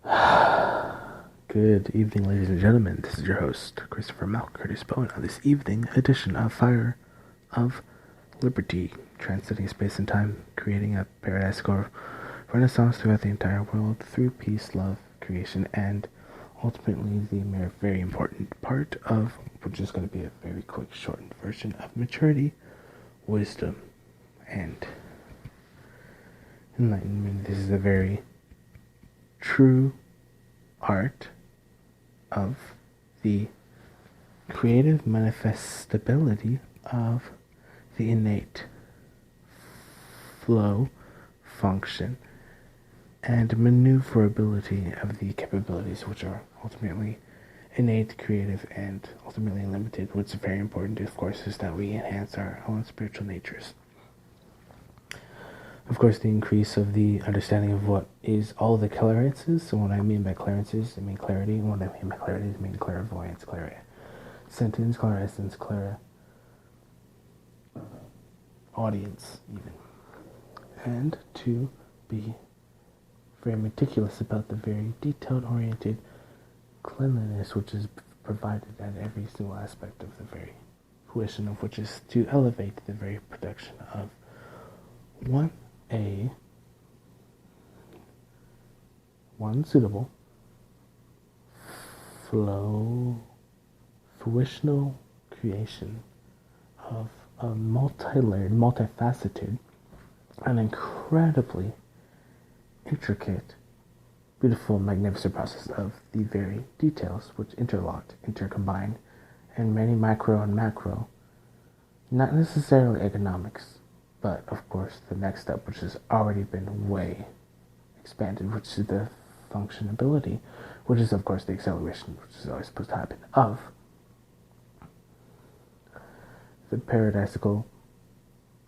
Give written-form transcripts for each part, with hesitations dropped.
Good evening, ladies and gentlemen. This is your host, Christopher Malk Curtis Bowen, on this evening edition of Fire of Liberty, transcending space and time, creating a paradiscal renaissance throughout the entire world through peace, love, creation, and ultimately the very important part of, which is going to be a very quick, shortened version of maturity, wisdom, and enlightenment. This is a very true art of the creative manifestability of the innate flow, function, and maneuverability of the capabilities which are ultimately innate, creative, and ultimately limited. What's very important, of course, is that we enhance our own spiritual natures. Of course, the increase of the understanding of what is all the clarences. So what I mean by clarences, I mean clarity. And what I mean by clarity, I mean clairvoyance, clairsentience, clairessence, audience, even. And to be very meticulous about the very detailed-oriented cleanliness which is provided at every single aspect of the very fruition of which is to elevate the very production of one suitable flow fruitional creation of a multi-layered, multifaceted, and incredibly intricate, beautiful, magnificent process of the very details which interlocked, intercombined, and many micro and macro, not necessarily economics, but of course the next step, which has already been way expanded, which is the functionability, which is of course the acceleration, which is always supposed to happen, of the paradiscal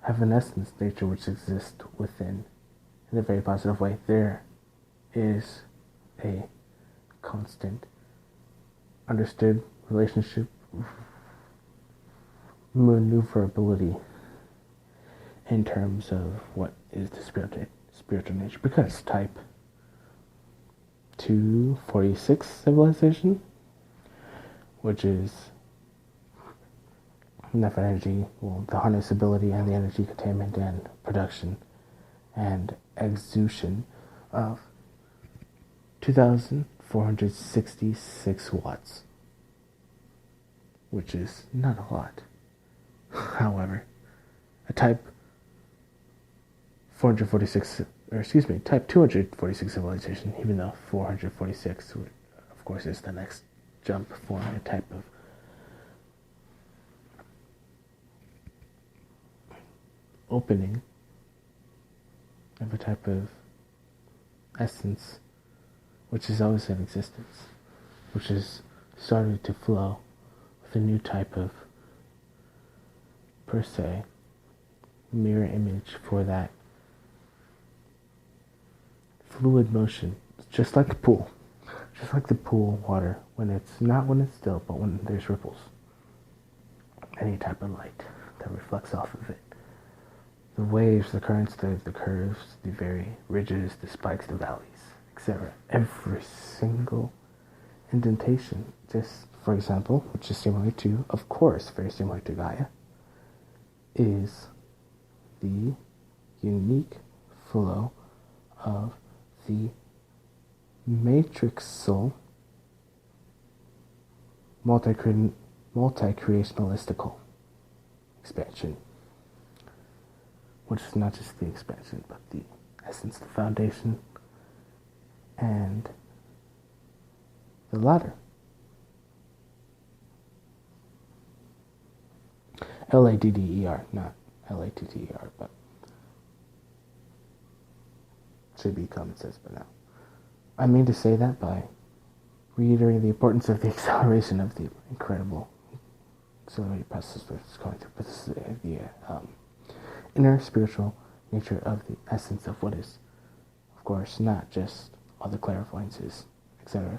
evanescence nature which exists within in a very positive way. There is a constant understood relationship maneuverability in terms of what is the spiritual nature, because type 246 civilization, which is enough energy, the harnessability and the energy containment and production and exution of 2,466 watts, which is not a lot. However, a type 246 civilization, even though 446, of course, is the next jump for a type of opening of a type of essence which is always in existence, which has started to flow with a new type of, per se, mirror image for that fluid motion, just like the pool water, when it's still, but when there's ripples, any type of light that reflects off of it, the waves, the currents, the curves, the very ridges, the spikes, the valleys, etc. Every single indentation, just for example, which is similar to, of course, very similar to Gaia, is the unique flow of the matrixal multi-creationalistical expansion, which is not just the expansion, but the essence, the foundation, and the ladder. LADDER, not LATTER, but should be common sense by now. I mean to say that by reiterating the importance of the acceleration of the incredible accelerated process that's going through. But this is the inner spiritual nature of the essence of what is, of course, not just all the clairvoyances, etc.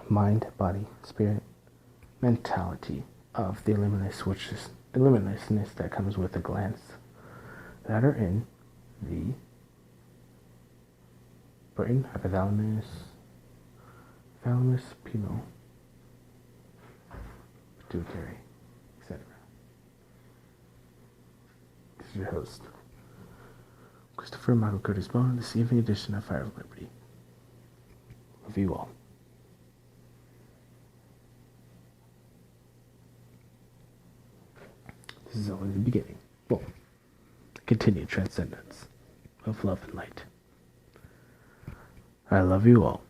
Mind, body, spirit, mentality of the luminous, which is the luminousness that comes with the glands that are in the brain, hypothalamus, thalamus, penile, pituitary, etc. This is your host, Christopher Michael Curtis Bone, this evening edition of Fire of Liberty. Love you all. This is only the beginning. Well, continued transcendence of love and light. I love you all.